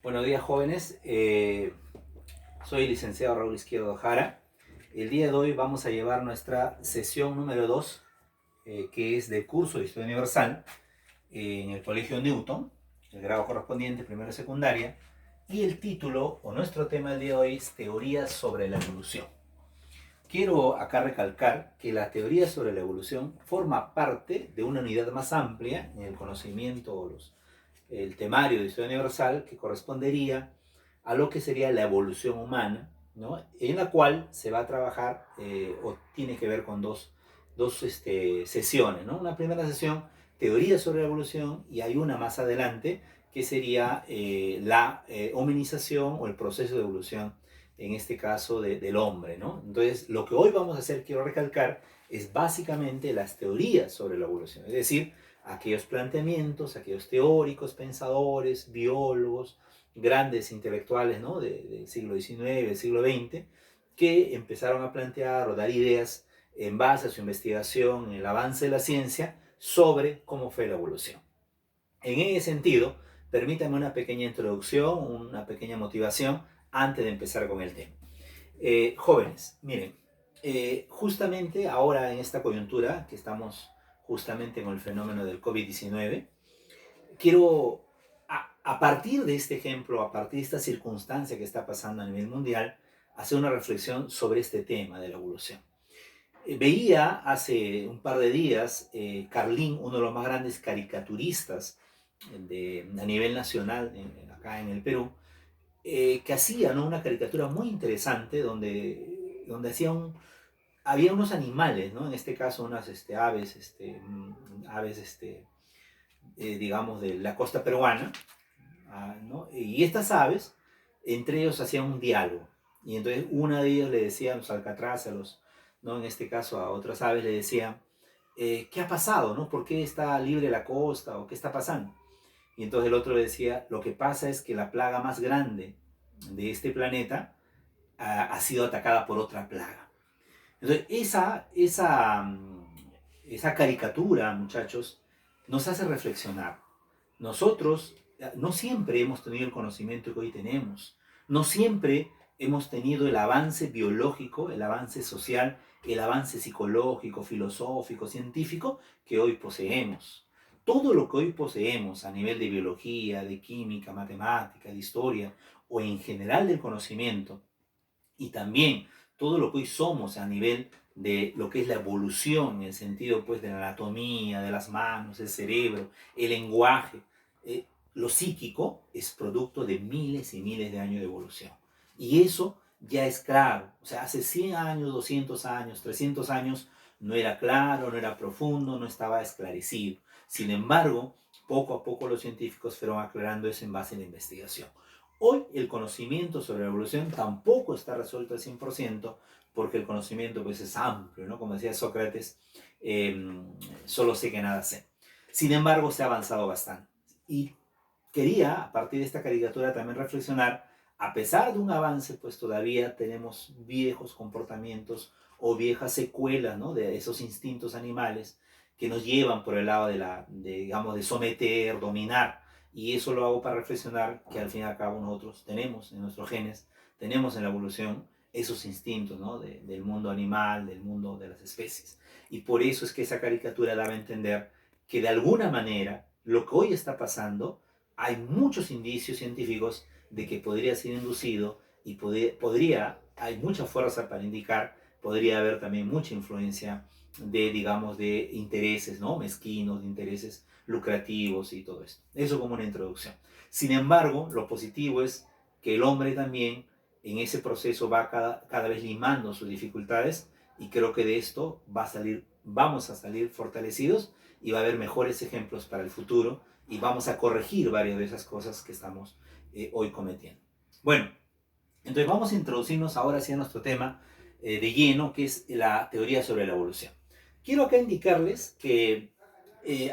Buenos días, jóvenes. Soy el licenciado Raúl Izquierdo Jara. El día de hoy vamos a llevar nuestra sesión número 2, que es del curso de Historia Universal en el Colegio Newton, el grado correspondiente, primero y secundaria. Y el título, o nuestro tema del día de hoy, es Teorías sobre la evolución. Quiero acá recalcar que la teoría sobre la evolución forma parte de una unidad más amplia en el conocimiento o el temario de Historia Universal, que correspondería a lo que sería la evolución humana, ¿no? En la cual se va a trabajar o tiene que ver con dos sesiones, ¿no? Una primera sesión, teoría sobre la evolución, y hay una más adelante que sería la hominización o el proceso de evolución, en este caso del hombre, ¿no? Entonces, lo que hoy vamos a hacer, quiero recalcar, es básicamente las teorías sobre la evolución, es decir, aquellos planteamientos, aquellos teóricos, pensadores, biólogos, grandes intelectuales, ¿no? Del siglo XIX, del siglo XX, que empezaron a plantear o dar ideas en base a su investigación, en el avance de la ciencia, sobre cómo fue la evolución. En ese sentido, permítame una pequeña introducción, una pequeña motivación antes de empezar con el tema. Jóvenes, miren, justamente ahora en esta coyuntura que estamos justamente con el fenómeno del COVID-19, quiero, a partir de este ejemplo, a partir de esta circunstancia que está pasando a nivel mundial, hacer una reflexión sobre este tema de la evolución. Veía hace un par de días Carlín, uno de los más grandes caricaturistas a nivel nacional acá en el Perú, que hacía, ¿no?, una caricatura muy interesante donde había unos animales, ¿no? En este caso unas aves, aves digamos, de la costa peruana, ¿no? Y estas aves, entre ellos hacían un diálogo. Y entonces una de ellas le decía a los alcatraces, ¿no? En este caso a otras aves le decía, ¿qué ha pasado? ¿No? ¿Por qué está libre la costa? ¿O qué está pasando? Y entonces el otro le decía, lo que pasa es que la plaga más grande de este planeta ha sido atacada por otra plaga. Entonces esa caricatura, muchachos, nos hace reflexionar. Nosotros no siempre hemos tenido el conocimiento que hoy tenemos, no siempre hemos tenido el avance biológico, el avance social, el avance psicológico, filosófico, científico que hoy poseemos. Todo lo que hoy poseemos a nivel de biología, de química, matemática, de historia o en general del conocimiento, y también todo lo que hoy somos a nivel de lo que es la evolución, en el sentido pues de la anatomía, de las manos, el cerebro, el lenguaje, lo psíquico es producto de miles y miles de años de evolución. Y eso ya es claro. O sea, hace 100 años, 200 años, 300 años, no era claro, no era profundo, no estaba esclarecido. Sin embargo, poco a poco los científicos fueron aclarando eso en base a la investigación. Hoy el conocimiento sobre la evolución tampoco está resuelto al 100% porque el conocimiento pues es amplio, ¿no? Como decía Sócrates, solo sé que nada sé. Sin embargo, se ha avanzado bastante. Y quería, a partir de esta caricatura, también reflexionar, a pesar de un avance, pues todavía tenemos viejos comportamientos o viejas secuelas, ¿no?, de esos instintos animales que nos llevan por el lado digamos, de someter, dominar. Y eso lo hago para reflexionar que al fin y al cabo nosotros tenemos en nuestros genes, tenemos en la evolución esos instintos, ¿no?, del mundo animal, del mundo de las especies. Y por eso es que esa caricatura daba a entender que de alguna manera lo que hoy está pasando, hay muchos indicios científicos de que podría ser inducido y hay mucha fuerza para indicar, podría haber también mucha influencia digamos, de intereses, ¿no?, mezquinos, de intereses lucrativos y todo esto. Eso como una introducción. Sin embargo, lo positivo es que el hombre también en ese proceso va cada vez limando sus dificultades, y creo que de esto vamos a salir fortalecidos y va a haber mejores ejemplos para el futuro y vamos a corregir varias de esas cosas que estamos hoy cometiendo. Bueno, entonces vamos a introducirnos ahora hacia nuestro tema de lleno, que es la teoría sobre la evolución. Quiero acá indicarles que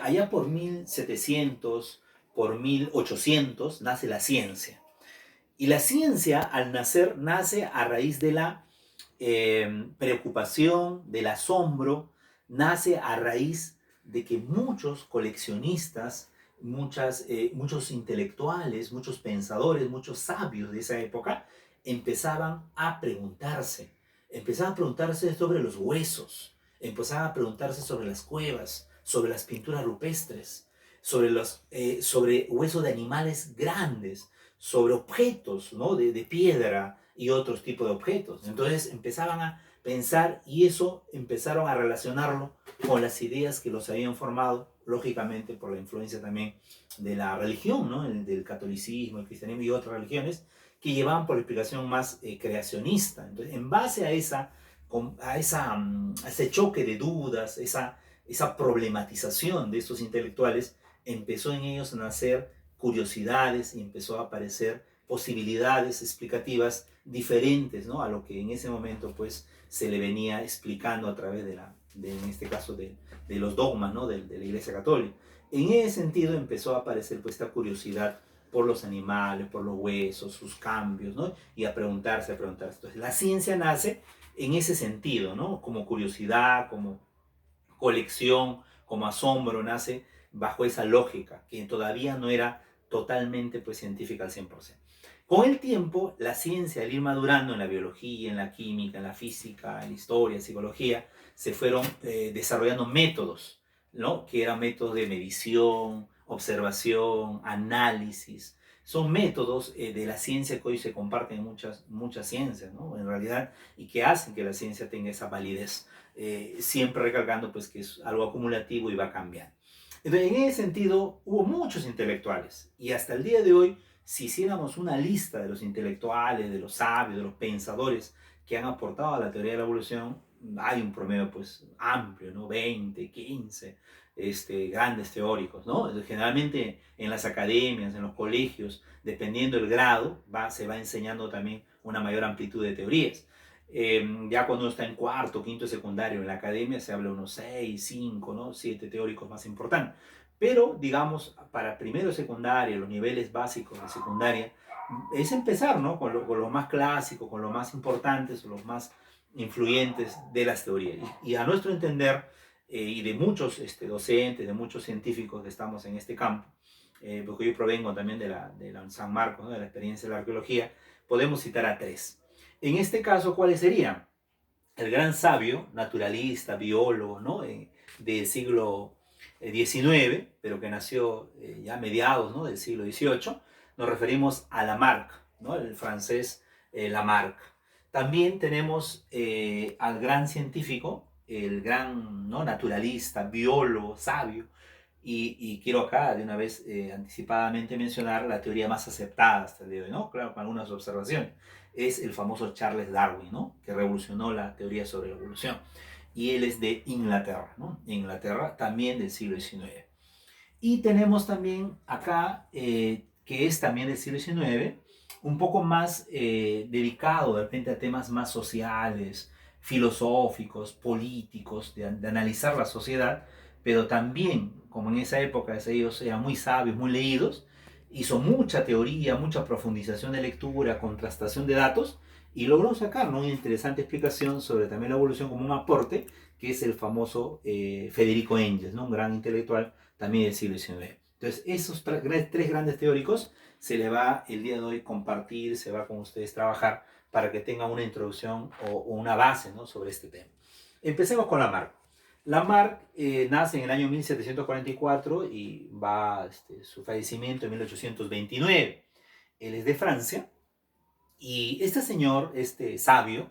allá por 1700, por 1800, nace la ciencia. Y la ciencia, al nacer, nace a raíz de la preocupación, del asombro, nace a raíz de que muchos coleccionistas muchos intelectuales, muchos pensadores, muchos sabios de esa época empezaban a preguntarse sobre los huesos, empezaban a preguntarse sobre las cuevas, sobre las pinturas rupestres, sobre huesos de animales grandes, sobre objetos, ¿no? de piedra y otros tipos de objetos. Entonces empezaban a pensar y eso empezaron a relacionarlo con las ideas que los habían formado, lógicamente por la influencia también de la religión, ¿no? Del catolicismo, el cristianismo y otras religiones, que llevaban por la explicación más creacionista. Entonces, en base a ese choque de dudas, esa problematización de estos intelectuales, empezó en ellos a nacer curiosidades y empezó a aparecer posibilidades explicativas diferentes, ¿no? A lo que en ese momento pues se le venía explicando a través en este caso de los dogmas, ¿no? de la Iglesia Católica. En ese sentido empezó a aparecer pues esta curiosidad por los animales, por los huesos, sus cambios, ¿no? Y a preguntarse. Entonces la ciencia nace en ese sentido, ¿no? Como curiosidad, como colección, como asombro, nace bajo esa lógica que todavía no era totalmente pues, científica al 100%. Con el tiempo, la ciencia, al ir madurando en la biología, en la química, en la física, en la historia, en psicología, se fueron desarrollando métodos, ¿no? Que eran métodos de medición, observación, análisis. Son métodos de la ciencia que hoy se comparten en muchas ciencias, ¿no? En realidad, y que hacen que la ciencia tenga esa validez. Siempre recalcando pues que es algo acumulativo y va cambiando. Entonces, en ese sentido, hubo muchos intelectuales y hasta el día de hoy, si hiciéramos una lista de los intelectuales, de los sabios, de los pensadores que han aportado a la teoría de la evolución, hay un promedio pues amplio, ¿no? 20, 15 grandes teóricos, ¿no? Generalmente en las academias, en los colegios, dependiendo del grado, se va enseñando también una mayor amplitud de teorías. Ya cuando uno está en cuarto, quinto secundario en la academia se habla de unos 6, 5, ¿no? 7 teóricos más importantes. Pero, digamos, para primero secundaria, los niveles básicos de secundaria, es empezar, ¿no? Con lo más clásico, con lo más importantes, los más influyentes de las teorías. Y a nuestro entender, y de muchos docentes, de muchos científicos que estamos en este campo, porque yo provengo también de la San Marcos, ¿no? De la experiencia de la arqueología, podemos citar a 3. En este caso, ¿cuáles serían? El gran sabio, naturalista, biólogo, ¿no? Del siglo XIX, pero que nació ya a mediados, ¿no? Del siglo XVIII, nos referimos a Lamarck, ¿no? El francés Lamarck. También tenemos al gran científico, el gran, ¿no? Naturalista, biólogo, sabio, y quiero acá de una vez anticipadamente mencionar la teoría más aceptada hasta el día de hoy, ¿no? Claro, con algunas observaciones. Es el famoso Charles Darwin, ¿no? Que revolucionó la teoría sobre la evolución. Y él es de Inglaterra, ¿no? Inglaterra también del siglo XIX. Y tenemos también acá, que es también del siglo XIX, un poco más dedicado de repente a temas más sociales, filosóficos, políticos, de analizar la sociedad, pero también, como en esa época ellos eran muy sabios, muy leídos, hizo mucha teoría, mucha profundización de lectura, contrastación de datos, y logró sacar, ¿no? Una interesante explicación sobre también la evolución como un aporte, que es el famoso Federico Engels, ¿no? Un gran intelectual también del siglo XIX. Entonces, esos tres grandes teóricos se le va el día de hoy compartir, se va con ustedes trabajar para que tengan una introducción o una base, ¿no? Sobre este tema. Empecemos con Lamarck. Lamarck nace en el año 1744 y va su fallecimiento en 1829. Él es de Francia y este señor, este sabio,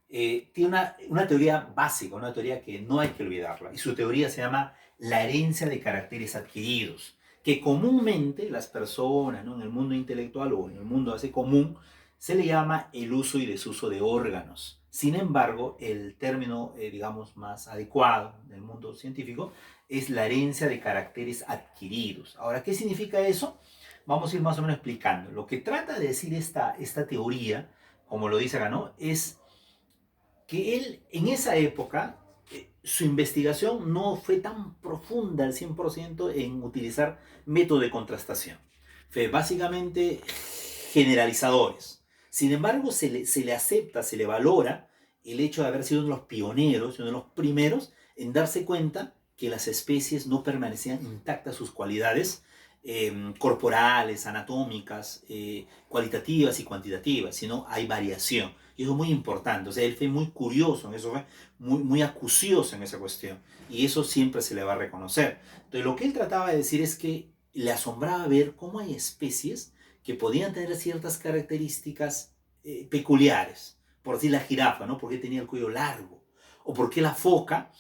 tiene una teoría básica, una teoría que no hay que olvidarla. Y su teoría se llama la herencia de caracteres adquiridos, que comúnmente las personas, ¿no? En el mundo intelectual o en el mundo así común se le llama el uso y desuso de órganos. Sin embargo, el término, digamos, más adecuado del mundo científico es la herencia de caracteres adquiridos. Ahora, ¿qué significa eso? Vamos a ir más o menos explicando. Lo que trata de decir esta teoría, como lo dice acá, ¿no? Es que él en esa época, su investigación no fue tan profunda al 100% en utilizar método de contrastación. Fue básicamente generalizadores. Sin embargo, se le acepta, se le valora el hecho de haber sido uno de los pioneros, uno de los primeros en darse cuenta que las especies no permanecían intactas sus cualidades corporales, anatómicas, cualitativas y cuantitativas, sino hay variación. Y eso es muy importante. O sea, él fue muy curioso en eso, fue muy acucioso en esa cuestión. Y eso siempre se le va a reconocer. Entonces, lo que él trataba de decir es que le asombraba ver cómo hay especies que podían tener ciertas características peculiares. Por decir la jirafa, ¿no? Porque tenía el cuello largo. O porque la foca,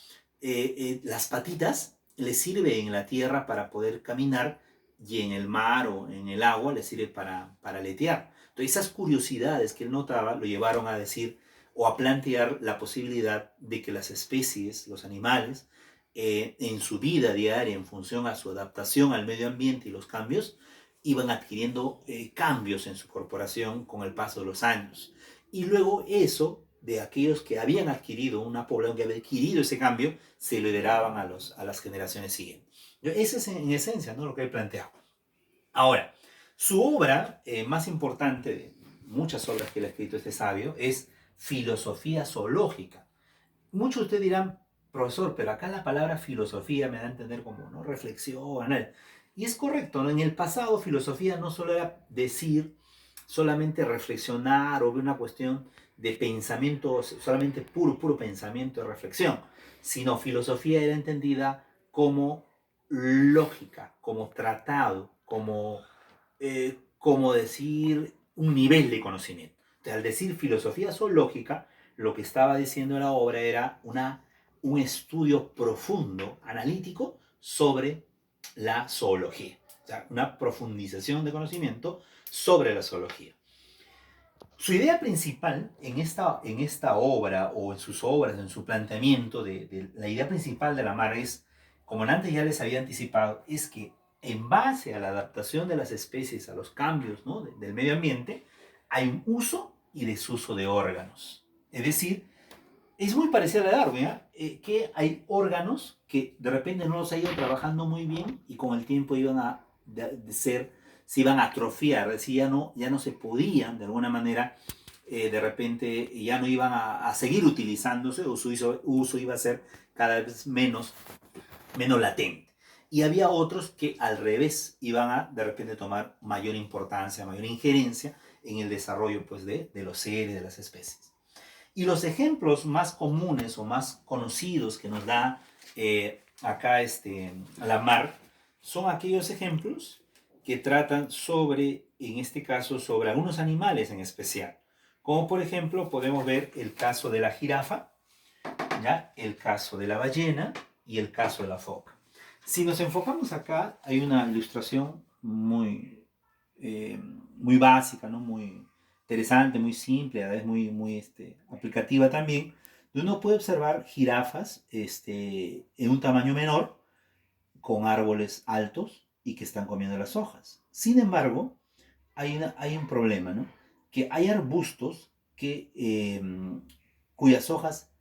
las patitas le sirve en la tierra para poder caminar y en el mar o en el agua le sirve para aletear. Entonces esas curiosidades que él notaba lo llevaron a decir o a plantear la posibilidad de que las especies, los animales, en su vida diaria, en función a su adaptación al medio ambiente y los cambios, iban adquiriendo cambios en su corporación con el paso de los años. Y luego eso, de aquellos que habían adquirido, una población que había adquirido ese cambio, se lo heredaban a las generaciones siguientes. Ese es en esencia, ¿no?, lo que he planteado. Ahora, su obra más importante, de muchas obras que él ha escrito este sabio, es Filosofía Zoológica. Muchos de ustedes dirán, profesor, pero acá la palabra filosofía me da a entender como, ¿no?, reflexión. Y es correcto, ¿no? En el pasado filosofía no solo era decir, solamente reflexionar o ver una cuestión de pensamiento, solamente puro pensamiento de reflexión, sino filosofía era entendida como lógica, como tratado, como decir un nivel de conocimiento. Entonces, al decir filosofía zoológica, lo que estaba diciendo la obra era un estudio profundo, analítico, sobre la zoología. O sea, una profundización de conocimiento sobre la zoología. Su idea principal en esta obra, o en sus obras, en su planteamiento, la idea principal de Lamarck es, como antes ya les había anticipado, es que en base a la adaptación de las especies a los cambios, ¿no?, del medio ambiente, hay un uso y desuso de órganos. Es decir, es muy parecido a la de Darwin, que hay órganos que de repente no los ha ido trabajando muy bien y con el tiempo se iban a atrofiar, es decir, ya no se podían de alguna manera, de repente ya no iban a seguir utilizándose, o su uso iba a ser cada vez menos latente. Y había otros que al revés iban a de repente tomar mayor importancia, mayor injerencia en el desarrollo, pues, de los seres, de las especies. Y los ejemplos más comunes o más conocidos que nos da acá Lamarck son aquellos ejemplos que tratan sobre, en este caso, sobre algunos animales en especial. Como por ejemplo podemos ver el caso de la jirafa, ¿ya?, el caso de la ballena y el caso de la foca. Si nos enfocamos acá, hay una ilustración muy básica, ¿no?, muy interesante, muy simple, a la vez muy aplicativa también, donde uno puede observar jirafas en un tamaño menor, con árboles altos y que están comiendo las hojas. Sin embargo, hay un problema, ¿no?, que hay arbustos cuyas hojas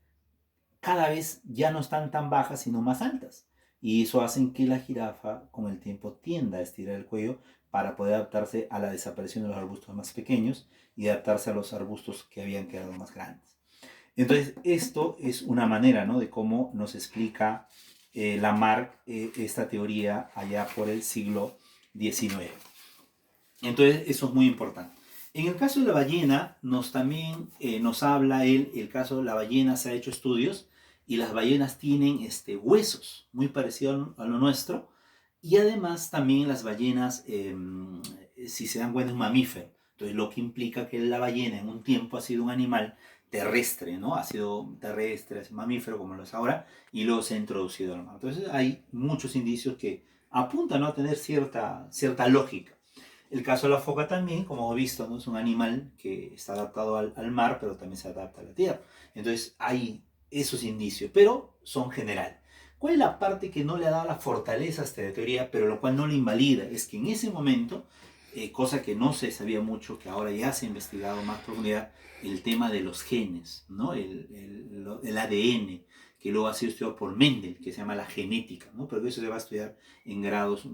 cada vez ya no están tan bajas, sino más altas. Y eso hace que la jirafa con el tiempo tienda a estirar el cuello para poder adaptarse a la desaparición de los arbustos más pequeños y adaptarse a los arbustos que habían quedado más grandes. Entonces, esto es una manera, ¿no?, de cómo nos explica Lamarck esta teoría allá por el siglo XIX. Entonces, eso es muy importante. En el caso de la ballena, también nos habla el caso de la ballena, se ha hecho estudios, y las ballenas tienen huesos muy parecidos a lo nuestro, y además también las ballenas, si se dan cuenta, es un mamífero. Entonces, lo que implica que la ballena en un tiempo ha sido un animal terrestre, ¿no? Ha sido terrestre, es un mamífero como lo es ahora, y luego se ha introducido al mar. Entonces, hay muchos indicios que apuntan, ¿no?, a tener cierta lógica. El caso de la foca también, como hemos visto, ¿no?, es un animal que está adaptado al mar, pero también se adapta a la tierra. Entonces hay esos indicios, pero son generales. ¿Cuál es la parte que no le ha dado la fortaleza a esta teoría, pero lo cual no le invalida? Es que en ese momento, cosa que no se sabía mucho, que ahora ya se ha investigado más profundidad, el tema de los genes, ¿no?, el ADN, que luego ha sido estudiado por Mendel, que se llama la genética, ¿no?, pero eso se va a estudiar en grados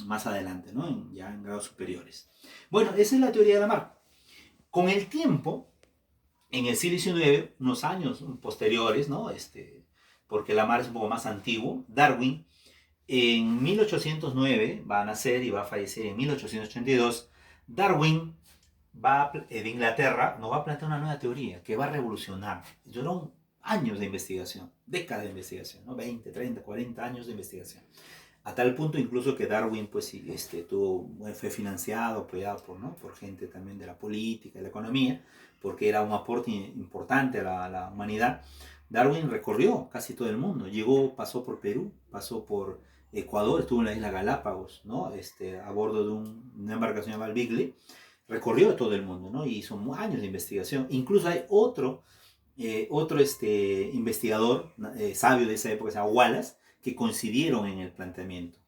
más adelante, ¿no?, ya en grados superiores. Bueno, esa es la teoría de Lamarck. Con el tiempo, en el siglo XIX, unos años posteriores, ¿no?, porque Lamarck es un poco más antiguo, Darwin En 1809 va a nacer y va a fallecer en 1882. Darwin de Inglaterra nos va a plantear una nueva teoría que va a revolucionar. Duró años de investigación, décadas de investigación, ¿no? 20, 30, 40 años de investigación. A tal punto incluso que Darwin pues, fue financiado, apoyado por gente también de la política, de la economía, porque era un aporte importante a la humanidad. Darwin recorrió casi todo el mundo, pasó por Perú, pasó por Ecuador, estuvo en la isla Galápagos, ¿no? A bordo de una embarcación llamada el Beagle, recorrió todo el mundo, ¿no? Y hizo años de investigación. Incluso hay otro investigador sabio de esa época, se llama Wallace, que coincidieron en el planteamiento.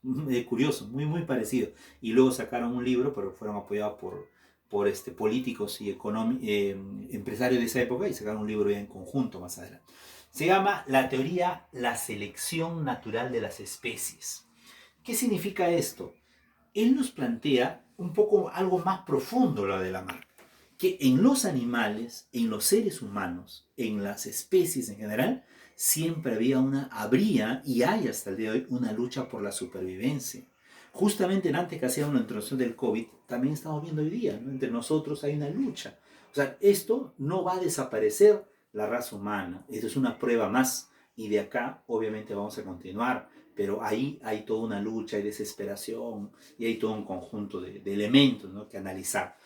Curioso, muy, muy parecido. Y luego sacaron un libro, pero fueron apoyados por políticos y empresarios de esa época y sacaron un libro ya en conjunto más adelante. Se llama la teoría La selección natural de las especies. ¿Qué significa esto? Él nos plantea un poco algo más profundo lo de la marca, que en los animales, en los seres humanos, en las especies en general, siempre habría y hay hasta el día de hoy una lucha por la supervivencia. Justamente antes que hacíamos la introducción del COVID, también estamos viendo hoy día, ¿no? Entre nosotros hay una lucha. O sea, esto no va a desaparecer la raza humana, esto es una prueba más y de acá obviamente vamos a continuar, pero ahí hay toda una lucha y desesperación y hay todo un conjunto de elementos, ¿no?, que analizar.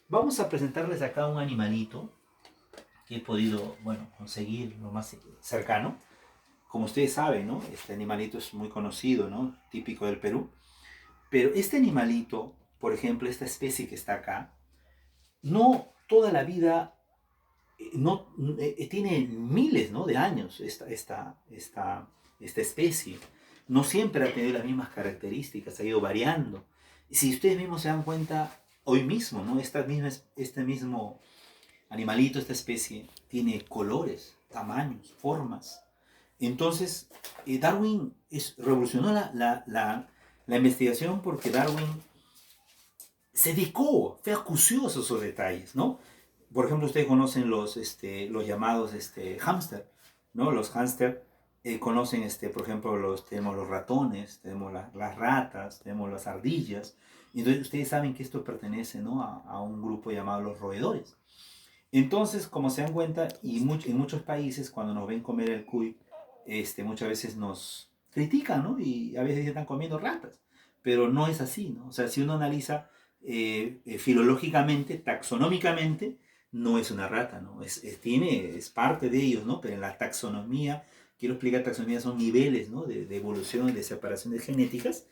Vamos a presentarles acá un animalito que he podido, bueno, conseguir lo más cercano. Como ustedes saben, ¿no? Este animalito es muy conocido, ¿no? Típico del Perú. Pero este animalito, por ejemplo, esta especie que está acá, no toda la vida, no, tiene miles, ¿no?, de años esta especie. No siempre ha tenido las mismas características, ha ido variando. Si ustedes mismos se dan cuenta, hoy mismo, ¿no?, este mismo animalito, esta especie, tiene colores, tamaños, formas. Entonces, Darwin revolucionó la investigación porque Darwin se dedicó, fue acucioso a esos detalles, ¿no? Por ejemplo, ustedes conocen los llamados hámster, ¿no? Los hámster conocen, por ejemplo, tenemos los ratones, tenemos las ratas, tenemos las ardillas. Entonces, ustedes saben que esto pertenece, ¿no?, a un grupo llamado los roedores. Entonces, como se dan cuenta, en muchos países, cuando nos ven comer el cuy, muchas veces nos critican, ¿no? Y a veces están comiendo ratas. Pero no es así, ¿no? O sea, si uno analiza filológicamente, taxonómicamente, no es una rata, ¿no? Es parte de ellos, ¿no? Pero en la taxonomía, quiero explicar, taxonomía son niveles, ¿no?, de evolución, de separaciones genéticas,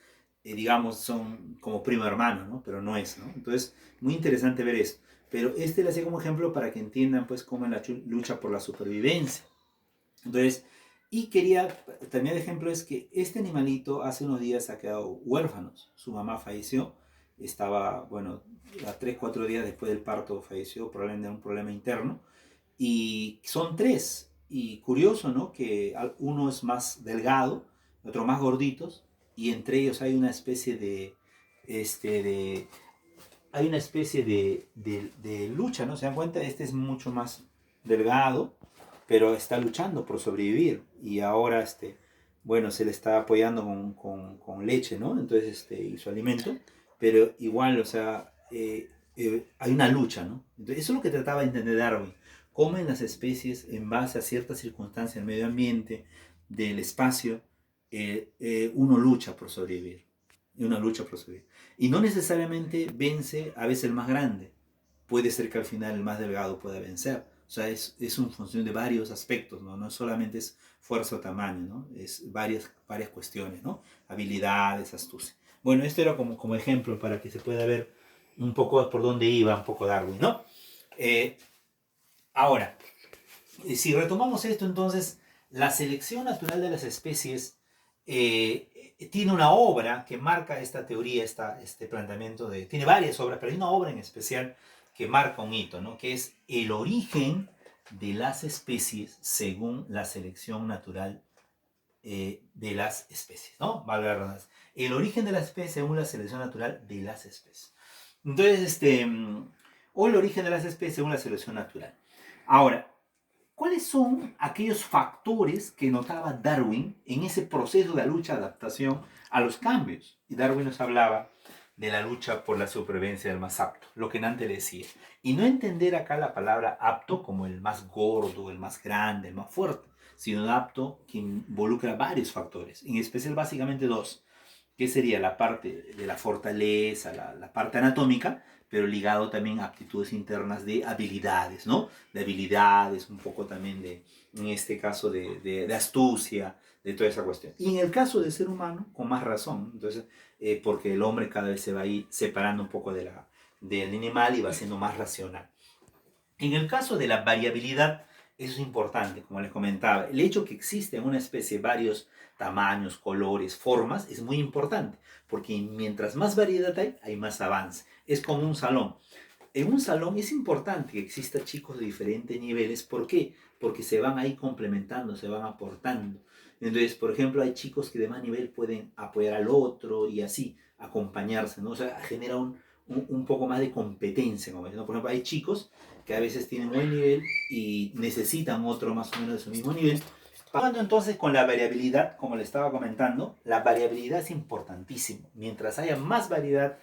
digamos, son como primo hermano, ¿no? Pero no es, ¿no? Entonces, muy interesante ver eso. Pero le hacía como ejemplo para que entiendan pues cómo es la lucha por la supervivencia. Entonces, y quería terminar de ejemplo es que este animalito hace unos días ha quedado huérfano. Su mamá falleció, estaba, bueno, a 3, 4 días después del parto falleció, probablemente de un problema interno. Y son 3. Y curioso, ¿no?, que uno es más delgado, otro más gorditos, y entre ellos hay una especie hay una especie de lucha, ¿no? ¿Se dan cuenta? Este es mucho más delgado, pero está luchando por sobrevivir. Y ahora, bueno, se le está apoyando con leche, ¿no? Entonces, y su alimento. Pero igual, o sea, hay una lucha, ¿no? Entonces, eso es lo que trataba de entender Darwin. Cómo en las especies, en base a ciertas circunstancias del medio ambiente, del espacio, uno lucha por sobrevivir. Una lucha por sobrevivir. Y no necesariamente vence a veces el más grande. Puede ser que al final el más delgado pueda vencer. O sea, es una función de varios aspectos, ¿no? No solamente es fuerza o tamaño, ¿no? Es varias cuestiones, ¿no? Habilidades, astucia. Bueno, esto era como ejemplo para que se pueda ver un poco por dónde iba un poco Darwin, ¿no? Ahora, si retomamos esto, entonces, la selección natural de las especies tiene una obra que marca esta teoría, este planteamiento tiene varias obras, pero hay una obra en especial que marca un hito, ¿no?, que es el origen de las especies según la selección natural de las especies, ¿no? Valga la redundancia. El origen de las especies según la selección natural de las especies. Entonces, o el origen de las especies según la selección natural. Ahora, ¿Cuáles son aquellos factores que notaba Darwin en ese proceso de lucha de adaptación a los cambios? Y Darwin nos hablaba de la lucha por la supervivencia del más apto, lo que Nante decía. Y no entender acá la palabra apto como el más gordo, el más grande, el más fuerte, sino apto que involucra varios factores, en especial básicamente dos, que sería la parte de la fortaleza, la parte anatómica, pero ligado también a aptitudes internas de habilidades, ¿no? De habilidades, un poco también de, en este caso, de astucia, de toda esa cuestión. Y en el caso del ser humano, con más razón, entonces, porque el hombre cada vez se va a ir separando un poco del animal y va siendo más racional. En el caso de la variabilidad, eso es importante, como les comentaba. El hecho que existe en una especie varios tamaños, colores, formas, es muy importante, porque mientras más variedad hay más avance. Es como un salón. En un salón es importante que exista chicos de diferentes niveles. ¿Por qué? Porque se van ahí complementando, se van aportando. Entonces, por ejemplo, hay chicos que de más nivel pueden apoyar al otro y así acompañarse, ¿no? O sea, genera un poco más de competencia, como ¿no? Por ejemplo, hay chicos que a veces tienen buen nivel y necesitan otro más o menos de su mismo nivel. Pasando entonces con la variabilidad, como le estaba comentando, la variabilidad es importantísimo. Mientras haya más variedad,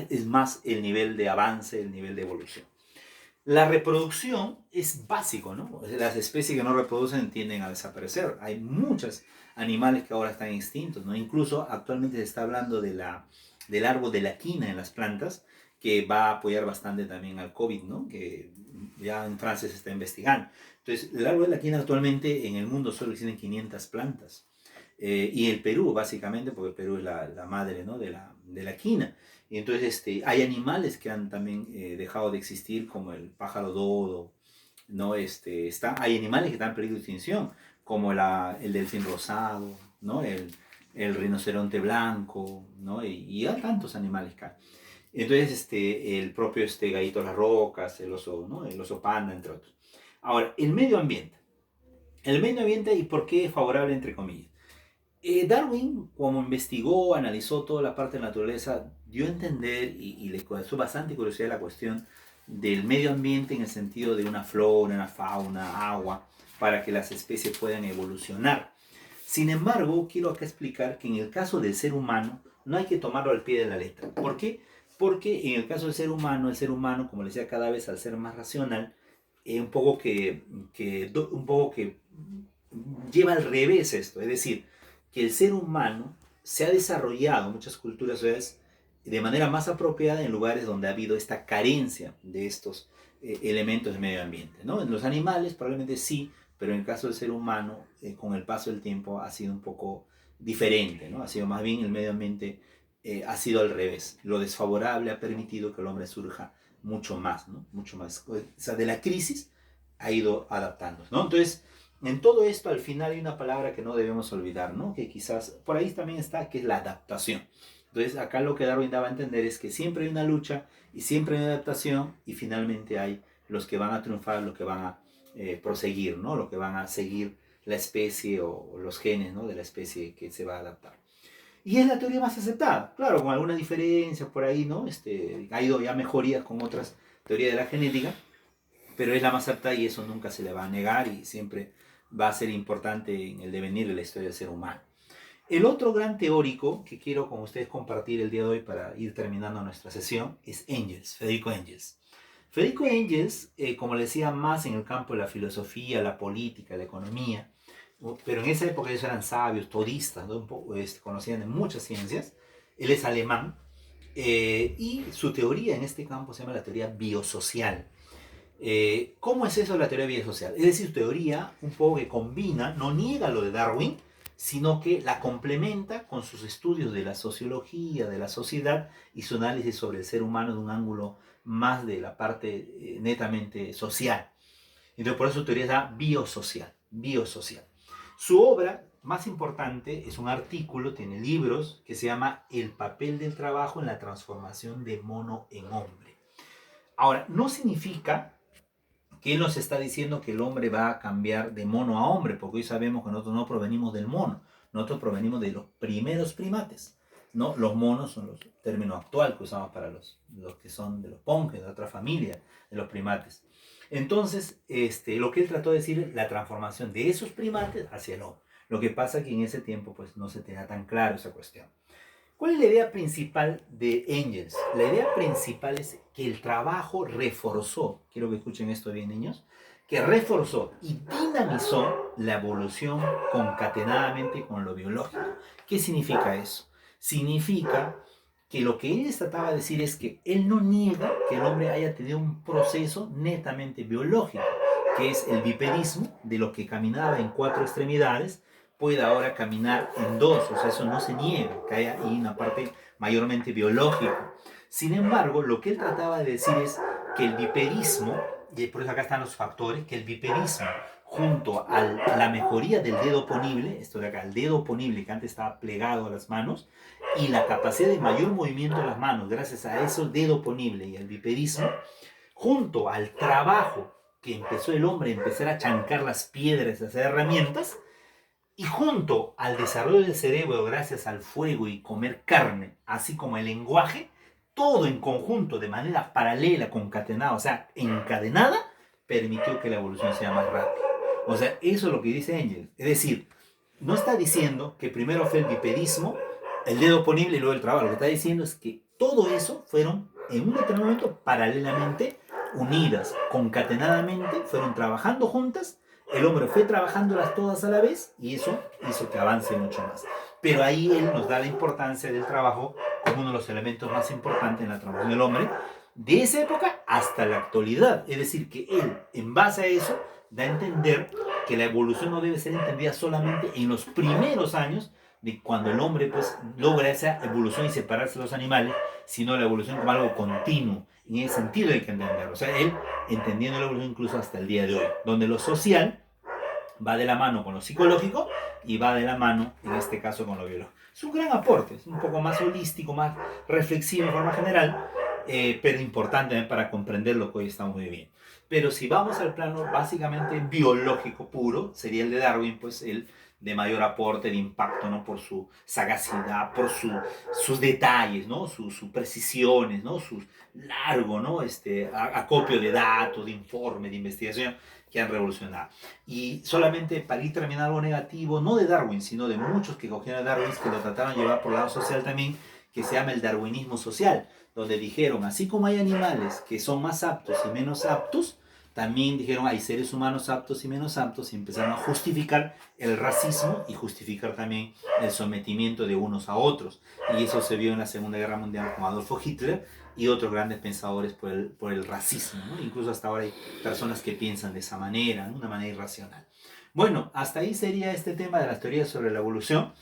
es más el nivel de avance, el nivel de evolución. La reproducción es básico, ¿no? Las especies que no reproducen tienden a desaparecer. Hay muchos animales que ahora están extintos, ¿no? Incluso actualmente se está hablando del árbol de la quina en las plantas, que va a apoyar bastante también al COVID, ¿no? Que ya en Francia se está investigando. Entonces, el árbol de la quina actualmente en el mundo solo existen 500 plantas. Y el Perú, básicamente, porque el Perú es la madre, ¿no? de la quina. Y entonces hay animales que han también dejado de existir, como el pájaro dodo, ¿no? Hay animales que están perdido extinción, como el delfín rosado, ¿no? El rinoceronte blanco, ¿no? Y hay tantos animales que hay. Entonces, el propio gallito las rocas, el oso, ¿no? El oso panda, entre otros. Ahora, el medio ambiente. El medio ambiente, ¿y por qué es favorable, entre comillas? Darwin, como investigó, analizó toda la parte de la naturaleza, dio a entender y le causó bastante curiosidad la cuestión del medio ambiente en el sentido de una flora, una fauna, agua, para que las especies puedan evolucionar. Sin embargo, quiero acá explicar que en el caso del ser humano no hay que tomarlo al pie de la letra. ¿Por qué? Porque en el caso del ser humano, el ser humano, como les decía, cada vez al ser más racional, un poco que lleva al revés esto. Es decir, que el ser humano se ha desarrollado en muchas culturas sociales de manera más apropiada en lugares donde ha habido esta carencia de estos elementos del medio ambiente, ¿no? En los animales probablemente sí, pero en el caso del ser humano, con el paso del tiempo ha sido un poco diferente, ¿no? Ha sido más bien el medio ambiente, ha sido al revés. Lo desfavorable ha permitido que el hombre surja mucho más, ¿no? Mucho más. O sea, de la crisis ha ido adaptándose, ¿no? Entonces, en todo esto al final hay una palabra que no debemos olvidar, ¿no? Que quizás por ahí también está, que es la adaptación. Entonces acá lo que Darwin daba a entender es que siempre hay una lucha y siempre hay una adaptación y finalmente hay los que van a triunfar, los que van a proseguir, ¿no? Los que van a seguir la especie o los genes, ¿no? De la especie que se va a adaptar. Y es la teoría más aceptada, claro, con algunas diferencias por ahí, ¿no? Ha ido ya mejorías con otras teorías de la genética, pero es la más apta y eso nunca se le va a negar y siempre va a ser importante en el devenir de la historia del ser humano. El otro gran teórico que quiero con ustedes compartir el día de hoy para ir terminando nuestra sesión es Engels, Federico Engels. Federico Engels, como les decía, más en el campo de la filosofía, la política, la economía, pero en esa época ellos eran sabios, todistas, ¿no? Conocían de muchas ciencias. Él es alemán y su teoría en este campo se llama la teoría biosocial. ¿Cómo es eso de la teoría biosocial? Es decir, teoría un poco que combina, no niega lo de Darwin, sino que la complementa con sus estudios de la sociología, de la sociedad y su análisis sobre el ser humano de un ángulo más de la parte netamente social. Entonces, por eso su teoría es biosocial, biosocial. Su obra más importante es un artículo, tiene libros, que se llama El papel del trabajo en la transformación de mono en hombre. Ahora, no significa que él nos está diciendo que el hombre va a cambiar de mono a hombre, porque hoy sabemos que nosotros no provenimos del mono, nosotros provenimos de los primeros primates, ¿no? Los monos son los términos actual que usamos para los que son de los ponques, de otra familia de los primates. Entonces, lo que él trató de decir es la transformación de esos primates hacia el hombre. Lo que pasa es que en ese tiempo pues no se tenía tan claro esa cuestión. ¿Cuál es la idea principal de Engels? La idea principal es que el trabajo reforzó, quiero que escuchen esto bien niños, que reforzó y dinamizó la evolución concatenadamente con lo biológico. ¿Qué significa eso? Significa que lo que él trataba de decir es que él no niega que el hombre haya tenido un proceso netamente biológico, que es el bipedismo, de lo que caminaba en 4 extremidades, puede ahora caminar en 2, o sea, eso no se niega, que hay ahí una parte mayormente biológica. Sin embargo, lo que él trataba de decir es que el bipedismo, y por eso acá están los factores, que el bipedismo junto a la mejoría del dedo ponible, esto de acá, el dedo ponible que antes estaba plegado a las manos, y la capacidad de mayor movimiento de las manos, gracias a eso, el dedo ponible y el bipedismo, junto al trabajo que empezó el hombre a empezar a chancar las piedras, a hacer herramientas, y junto al desarrollo del cerebro gracias al fuego y comer carne, así como el lenguaje, todo en conjunto, de manera paralela, concatenada, o sea, encadenada, permitió que la evolución sea más rápida. O sea, eso es lo que dice Engels. Es decir, no está diciendo que primero fue el bipedismo, el dedo ponible y luego el trabajo. Lo que está diciendo es que todo eso fueron, en un determinado momento, paralelamente unidas, concatenadamente, fueron trabajando juntas. El hombre fue trabajándolas todas a la vez y eso hizo que avance mucho más. Pero ahí él nos da la importancia del trabajo como uno de los elementos más importantes en la transformación del hombre, de esa época hasta la actualidad. Es decir, que él, en base a eso, da a entender que la evolución no debe ser entendida solamente en los primeros años de cuando el hombre pues logra esa evolución y separarse de los animales, sino la evolución como algo continuo. En ese sentido hay que entenderlo. O sea, él entendiendo la evolución incluso hasta el día de hoy, donde lo social va de la mano con lo psicológico y va de la mano, en este caso, con lo biológico. Es un gran aporte, es un poco más holístico, más reflexivo en forma general, pero importante para comprender lo que hoy estamos viviendo. Pero si vamos al plano básicamente biológico puro, sería el de Darwin, pues el de mayor aporte, de impacto, ¿no? Por su sagacidad, por sus detalles, ¿no? Sus precisiones, ¿no? Sus largo, ¿no? Acopio de datos, de informes, de investigación que han revolucionado. Y solamente para ir terminando algo negativo, no de Darwin, sino de muchos que cogieron a Darwin, que lo trataron de llevar por el lado social también, que se llama el darwinismo social, donde dijeron, así como hay animales que son más aptos y menos aptos, también dijeron hay seres humanos aptos y menos aptos y empezaron a justificar el racismo y justificar también el sometimiento de unos a otros. Y eso se vio en la Segunda Guerra Mundial con Adolfo Hitler y otros grandes pensadores por el racismo, ¿no? Incluso hasta ahora hay personas que piensan de esa manera, ¿no? Una manera irracional. Bueno, hasta ahí sería este tema de las teorías sobre la evolución.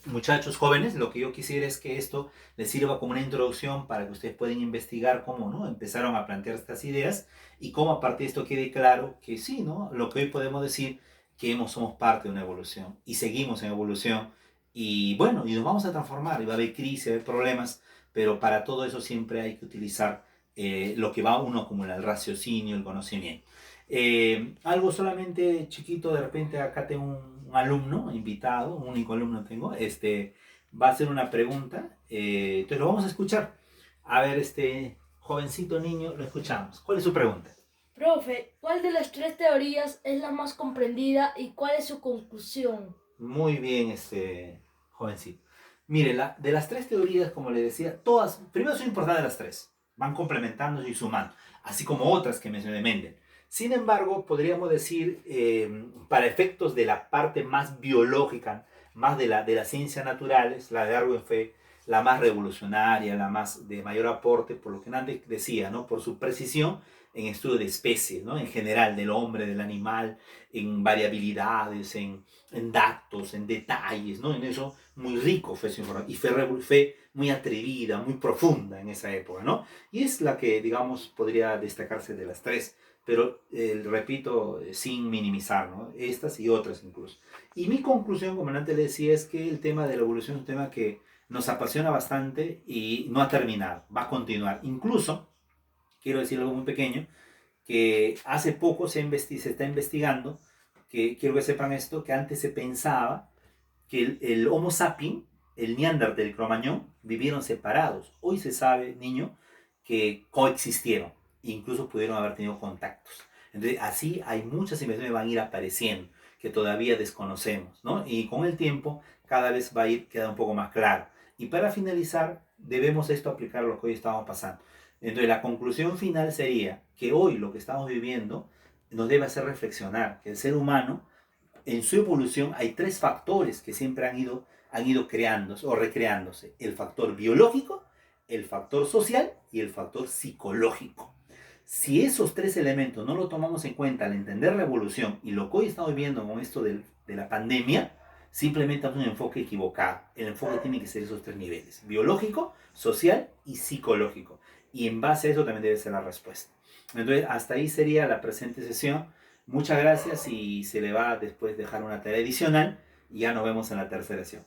Muchachos jóvenes, lo que yo quisiera es que esto les sirva como una introducción para que ustedes puedan investigar cómo, ¿no? Empezaron a plantear estas ideas y cómo a partir de esto quede claro que sí, ¿no? Lo que hoy podemos decir que somos parte de una evolución y seguimos en evolución y bueno, y nos vamos a transformar y va a haber crisis, va a haber problemas, pero para todo eso siempre hay que utilizar lo que va uno como el raciocinio, el conocimiento. Algo solamente chiquito, de repente acá tengo un alumno invitado, un único alumno tengo, va a hacer una pregunta, entonces lo vamos a escuchar. A ver, jovencito niño, lo escuchamos. ¿Cuál es su pregunta? Profe, ¿cuál de las tres teorías es la más comprendida y cuál es su conclusión? Muy bien, jovencito. Mire, de las tres teorías, como le decía, todas, primero son importantes las tres, van complementándose y sumando, así como otras que mencioné Mendel. Sin embargo, podríamos decir, para efectos de la parte más biológica, más de las ciencias naturales, la de Darwin fue la más revolucionaria, la más de mayor aporte, por lo que antes decía, ¿no? Por su precisión en estudio de especies, ¿no? En general, del hombre, del animal, en variabilidades, en datos, en detalles, ¿no? En eso muy rico fue su información y fue muy atrevida, muy profunda en esa época, ¿no? Y es la que, digamos, podría destacarse de las tres, pero repito, sin minimizar, ¿no? Estas y otras incluso. Y mi conclusión, como antes le decía, es que el tema de la evolución es un tema que nos apasiona bastante y no ha terminado, va a continuar. Incluso, quiero decir algo muy pequeño, que hace poco se está investigando, que quiero que sepan esto, que antes se pensaba que el Homo sapiens, el Neandertal, el Cro-Magnon, vivieron separados. Hoy se sabe, niño, que coexistieron. incluso pudieron haber tenido contactos. Entonces, así hay muchas investigaciones que van a ir apareciendo, que todavía desconocemos, ¿no? Y con el tiempo cada vez va a ir quedando un poco más claro. Y para finalizar, debemos esto aplicar a lo que hoy estamos pasando. Entonces, la conclusión final sería que hoy lo que estamos viviendo nos debe hacer reflexionar que el ser humano, en su evolución, hay tres factores que siempre han ido creándose o recreándose. El factor biológico, el factor social y el factor psicológico. Si esos tres elementos no lo tomamos en cuenta al entender la evolución y lo que hoy estamos viendo con esto de la pandemia, simplemente damos un enfoque equivocado. El enfoque tiene que ser esos tres niveles: biológico, social y psicológico. Y en base a eso también debe ser la respuesta. Entonces, hasta ahí sería la presente sesión. Muchas gracias y se le va a después dejar una tarea adicional y ya nos vemos en la tercera sesión.